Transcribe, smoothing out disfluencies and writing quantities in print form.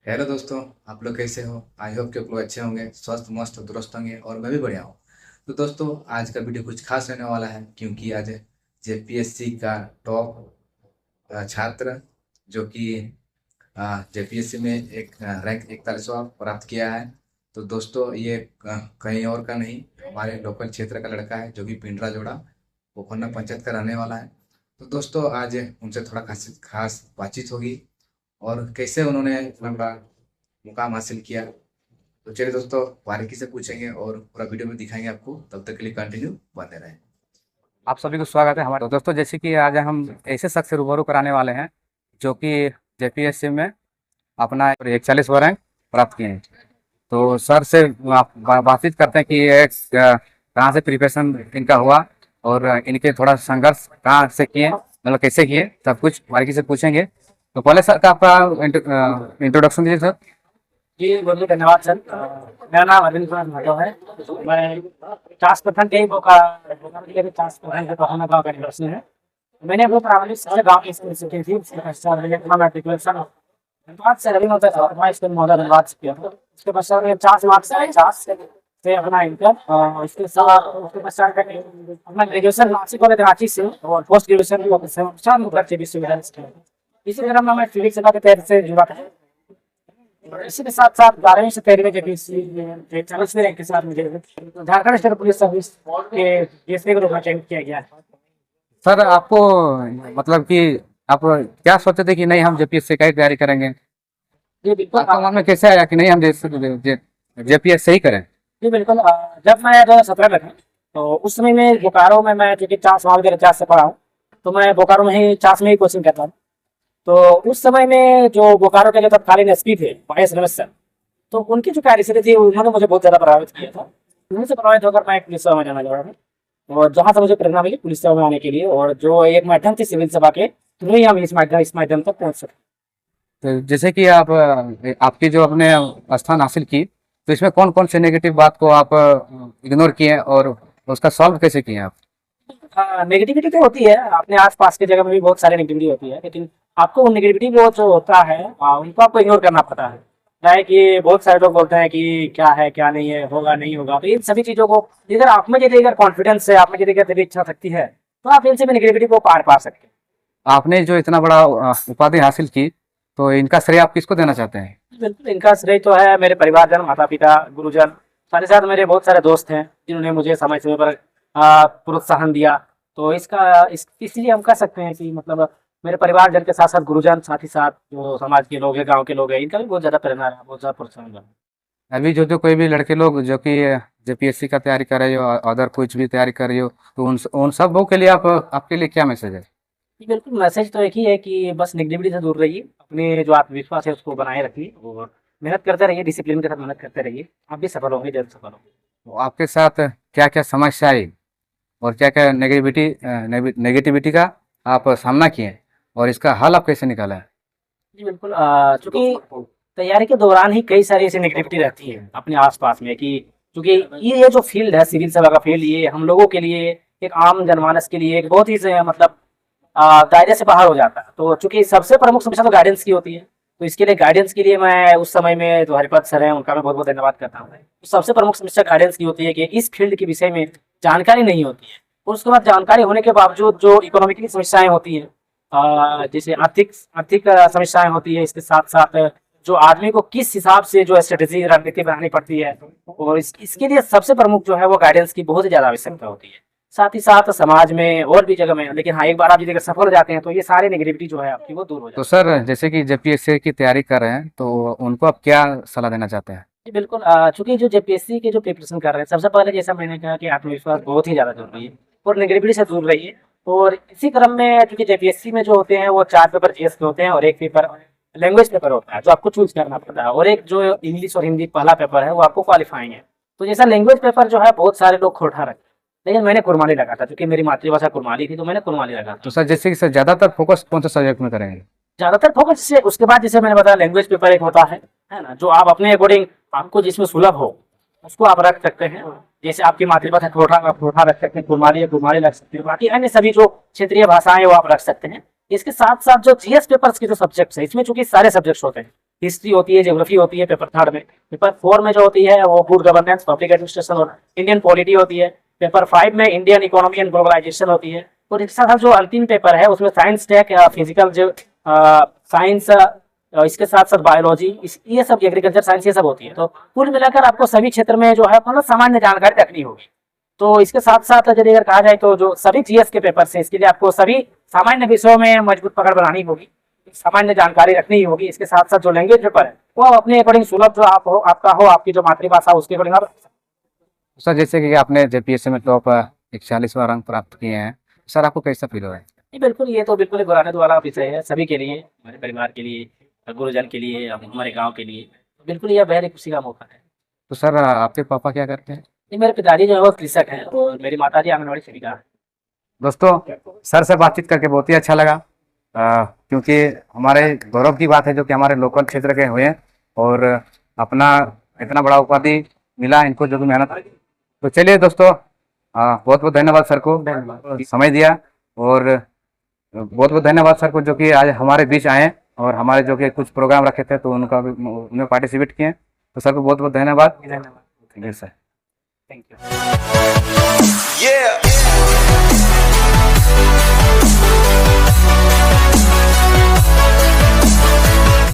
Hello दोस्तों। आप लोग कैसे हो? आई होप कि आप लोग अच्छे होंगे, स्वस्थ मस्त दुरुस्त होंगे और मैं भी बढ़िया हूँ। तो दोस्तों, आज का वीडियो कुछ खास रहने वाला है क्योंकि आज जेपीएससी का टॉप छात्र जो कि जेपीएससी में एक रैंक 41वां प्राप्त किया है। तो दोस्तों, ये कहीं और का नहीं, हमारे लोकल क्षेत्र का लड़का है जो कि पिंडरा जोड़ा पोखरना पंचायत का रहने वाला है। तो दोस्तों, आज उनसे थोड़ा खास खास बातचीत होगी और कैसे उन्होंने इतना बड़ा मुकाम हासिल किया। तो चलिए दोस्तों, बारीकी से पूछेंगे और पूरा वीडियो में दिखाएंगे आपको। तब तक के लिए कंटिन्यू बने रहें। आप सभी को स्वागत है हमारे। तो दोस्तों, जैसे कि आज हम ऐसे शख्स से रूबरू कराने वाले हैं जो कि जेपीएससी में अपना 41वां रैंक प्राप्त किए हैं। तो सर से आप बातचीत करते हैं कि ये कहाँ से प्रिपरेशन इनका हुआ और इनके थोड़ा संघर्ष कहाँ से किए, मतलब कैसे किए, सब कुछ बारीकी से पूछेंगे। तो पहले सर का आपका इंट्रोडक्शन दीजिए सर। जी बहुत बहुत धन्यवाद सर। मेरा नाम अरविंद कुमार यादव है। मैं 50% यही बोकारो के पहुना गाँव का निवासी है। मैंने अपनी प्रारंभिक शिक्षा गाँव के स्कूल से की थी। उसके पश्चात मैंने अपना मैट्रिकुलेशन धनबाद से रवि होता था, मैं स्कूल महोदय धनबाद से किया था। उसके पश्चात मैंने 50 मार्क्स से अपना इंटर और उसके पश्चात मैंने अपना ग्रेजुएशन नासिक कॉलेज रांची से और पोस्ट ग्रेजुएशन विश्वविद्यालय से किया। इसी तरह मैं फिजिक्स की तैयारी से जुड़ा था। इसी के साथ साथ 12वीं से 13वीं के बीच 40वें रैंक के साथ मुझे झारखंड स्टेट पुलिस सर्विस के डीएसपी के रूप में चयनित किया गया है। सर आपको मतलब कि आप क्या सोचे थे कि नहीं हम जेपीएससी का ही तैयारी करेंगे? जी बिल्कुल। आपका मन में कैसे आया कि नहीं हम जेपीएससी ही करें? जी बिल्कुल। जब मैं 2017 में था तो उस समय में बोकारो में मैं चूंकि 4 से पढ़ा हूँ, तो मैं बोकारो में ही चास में ही कोचिंग करता था। तो उस समय में जो बोकारो के जो तत्कालीन एसपी थे वाईएस रमेश सर, तो उनकी जो कार्यशैली थी उन्होंने मुझे बहुत ज़्यादा प्रभावित किया था। उन्हीं से प्रभावित होकर मैं पुलिस सेवा में जाना चाह रहा था और जहाँ से मुझे प्रेरणा मिली पुलिस सेवा में आने के लिए, और जो एक माध्यम थी सिविल सेवा के, तो वही हम इस माध्यम तक पहुँच सके। तो जैसे कि आप आपकी जो आपने स्थान हासिल की, तो इसमें कौन कौन से नेगेटिव बात को आप इग्नोर किए और उसका सॉल्व कैसे किए आप? नेगेटिविटी तो होती है, अपने आसपास की जगह में भी बहुत सारी नेगेटिविटी होती है, लेकिन आपको वो नेगेटिविटी वो जो होता है उनको आपको इग्नोर करना पड़ता है। क्या है कि बहुत सारे लोग बोलते हैं कि क्या है क्या नहीं है, होगा नहीं होगा, तो इन सभी चीज़ों को अगर आप में यदि अगर कॉन्फिडेंस है, आप में यदि अगर इच्छा शक्ति है, तो आप इनसे भी नेगेटिविटी को पार पा सकते हैं। आपने जो इतना बड़ा उपाधि हासिल की, तो इनका श्रेय आप किसको देना चाहते हैं? बिल्कुल, इनका श्रेय तो है मेरे परिवारजन, माता पिता, गुरुजन, साथ ही साथ मेरे बहुत सारे दोस्त हैं जिन्होंने मुझे समय समय पर प्रोत्साहन दिया। तो इसलिए हम कह सकते हैं कि मतलब मेरे परिवारजन के साथ साथ गुरुजन, साथ ही साथ जो समाज के लोग हैं, गांव के लोग हैं, इनका भी बहुत ज़्यादा प्रेरणा रहा, बहुत ज़्यादा प्रोत्साहन रहा। अभी जो जो कोई भी लड़के लोग जो कि जेपीएससी का तैयारी कर रहे हो, अदर कुछ भी तैयारी कर रहे हो, तो उन सब लोगों के लिए आपके लिए क्या मैसेज है? जी बिल्कुल, मैसेज तो एक ही है कि बस नेगेटिविटी से दूर रहिए, अपने जो आत्मविश्वास है उसको बनाए रखिए और मेहनत करते रहिए, डिसिप्लिन के साथ मेहनत करते रहिए, आप भी सफल होंगे, जल्द सफल होंगे। तो आपके साथ क्या क्या समस्या आई और क्या क्या नेगेटिविटी का आप सामना किए और इसका हल आप कैसे निकाला है? जी बिल्कुल। चूंकि तैयारी के दौरान ही कई सारी ऐसी नेगेटिविटी रहती है अपने आसपास में कि चूंकि ये जो फील्ड है सिविल सेवा का फील्ड, ये हम लोगों के लिए, एक आम जनमानस के लिए एक बहुत ही मतलब दायरे से बाहर हो जाता है। तो चूंकि सबसे प्रमुख समस्या तो गाइडेंस की होती है, तो इसके लिए गाइडेंस के लिए मैं उस समय में जो हरिपद सर हैं उनका मैं बहुत बहुत धन्यवाद करता हूँ। तो सबसे प्रमुख समस्या गाइडेंस की होती है कि इस फील्ड के विषय में जानकारी नहीं होती है, और उसके बाद जानकारी होने के बावजूद जो इकोनॉमिकली समस्याएं होती हैं, जैसे आर्थिक आर्थिक समस्याएं होती है, इसके साथ साथ जो आदमी को किस हिसाब से जो स्ट्रेटेजी रणनीति बनानी पड़ती है, और इसके लिए सबसे प्रमुख जो है वो गाइडेंस की बहुत ही ज्यादा आवश्यकता होती है। साथ ही साथ समाज में और भी जगह में, लेकिन हाँ, एक बार आप यदि अगर सफल हो जाते हैं तो ये सारे नेगेटिविटी जो है आपकी वो दूर हो जाती तो है। सर, जैसे कि जेपीएससी की तैयारी कर रहे हैं, तो उनको आप क्या सलाह देना चाहते हैं? जी बिल्कुल। चूंकि जो जेपीएससी के जो प्रिपरेशन कर रहे हैं, सबसे पहले जैसा मैंने कहा कि आत्मविश्वास बहुत ही ज्यादा जरूरी है और नेगेटिविटी से दूर रहिए। और इसी क्रम में चूंकि जेपीएससी में जो होते हैं वो 4 पेपर जीएस के होते हैं और एक पेपर लैंग्वेज पेपर होता है जो आपको चूज करना पड़ता है, और एक जो इंग्लिश और हिंदी पहला पेपर है वो आपको क्वालिफाइंग है। तो जैसा लैंग्वेज पेपर जो है बहुत सारे लोग खोटा रखते हैं, लेकिन मैंने कुरमाली लगा था, क्योंकि मेरी मातृभाषा कुरमाली थी, तो मैंने कुरमाली लगा था। तो सर, जैसे कि सर ज़्यादातर फोकस कौन सा सब्जेक्ट में करेंगे? ज्यादातर फोकस से उसके बाद जैसे मैंने बताया लैंग्वेज पेपर एक होता है ना, जो आप अपने अकॉर्डिंग आपको जिसमें सुलभ हो उसको आप रख सकते हैं। जैसे आपकी मातृभाषा ठोठा, आप ठोठा रख सकते हैं, कुरमाली है कुरमाली रख सकते हैं, बाकी अन्य सभी जो क्षेत्रीय भाषाएं वो आप रख सकते हैं। इसके साथ साथ जो जीएस पेपर्स के जो सब्जेक्ट्स है, इसमें चूंकि सारे सब्जेक्ट्स होते हैं, हिस्ट्री होती है, ज्योग्राफी होती है पेपर 3 में। पेपर 4 में जो होती है वो गुड गवर्नेंस, पब्लिक एडमिनिस्ट्रेशन और इंडियन पॉलिटी होती है। पेपर 5 में इंडियन इकोनॉमी एंड ग्लोबलाइजेशन होती है। और इसके साथ जो अंतिम पेपर है उसमें साइंस टेक या फिजिकल जो साइंस, इसके साथ साथ बायोलॉजी, ये सब, एग्रीकल्चर साइंस, ये सब होती है। तो कुल मिलाकर आपको सभी क्षेत्र में जो है मतलब सामान्य जानकारी रखनी होगी। तो इसके साथ साथ यदि अगर कहा जाए तो जो सभी जीएस के पेपर से, इसके लिए आपको सभी सामान्य विषयों में मजबूत पकड़ बनानी होगी, सामान्य जानकारी रखनी होगी। इसके साथ साथ जो लैंग्वेज पेपर है वो अपने अकॉर्डिंग सुलभ जो आप हो, आपका हो, आपकी जो मातृभाषा उसके अकॉर्डिंग आप। सर जैसे कि आपने जेपीएससी में टॉप 41वां रैंक प्राप्त किए हैं, सर आपको कैसा फील हो रहा है? नहीं, बिल्कुल, ये तो बिल्कुल एक गौरवान्वित वाला विषय है सभी के लिए, हमारे परिवार के लिए, गुरुजन के लिए, हमारे गाँव के लिए। बिल्कुल यह बेहद खुशी का मौका है। तो सर आपके पापा क्या करते हैं? नहीं, मेरे पिताजी जो है वो कृषक हैं और मेरी माताजी आंगनबाड़ी सेविका है। दोस्तों सर से बातचीत करके बहुत ही अच्छा लगा, क्योंकि हमारे गौरव की बात है जो कि हमारे लोकल क्षेत्र के हुए हैं और अपना इतना बड़ा उपाधि मिला इनको, जो कि मेहनत। तो चलिए दोस्तों, बहुत बहुत धन्यवाद सर को, समय दिया। और बहुत बहुत धन्यवाद सर को जो कि आज हमारे बीच आए और हमारे जो कि कुछ प्रोग्राम रखे थे तो उनका भी उनमें पार्टिसिपेट किए। तो सर को बहुत बहुत धन्यवाद। धन्यवाद। Thank you sir. Thank you.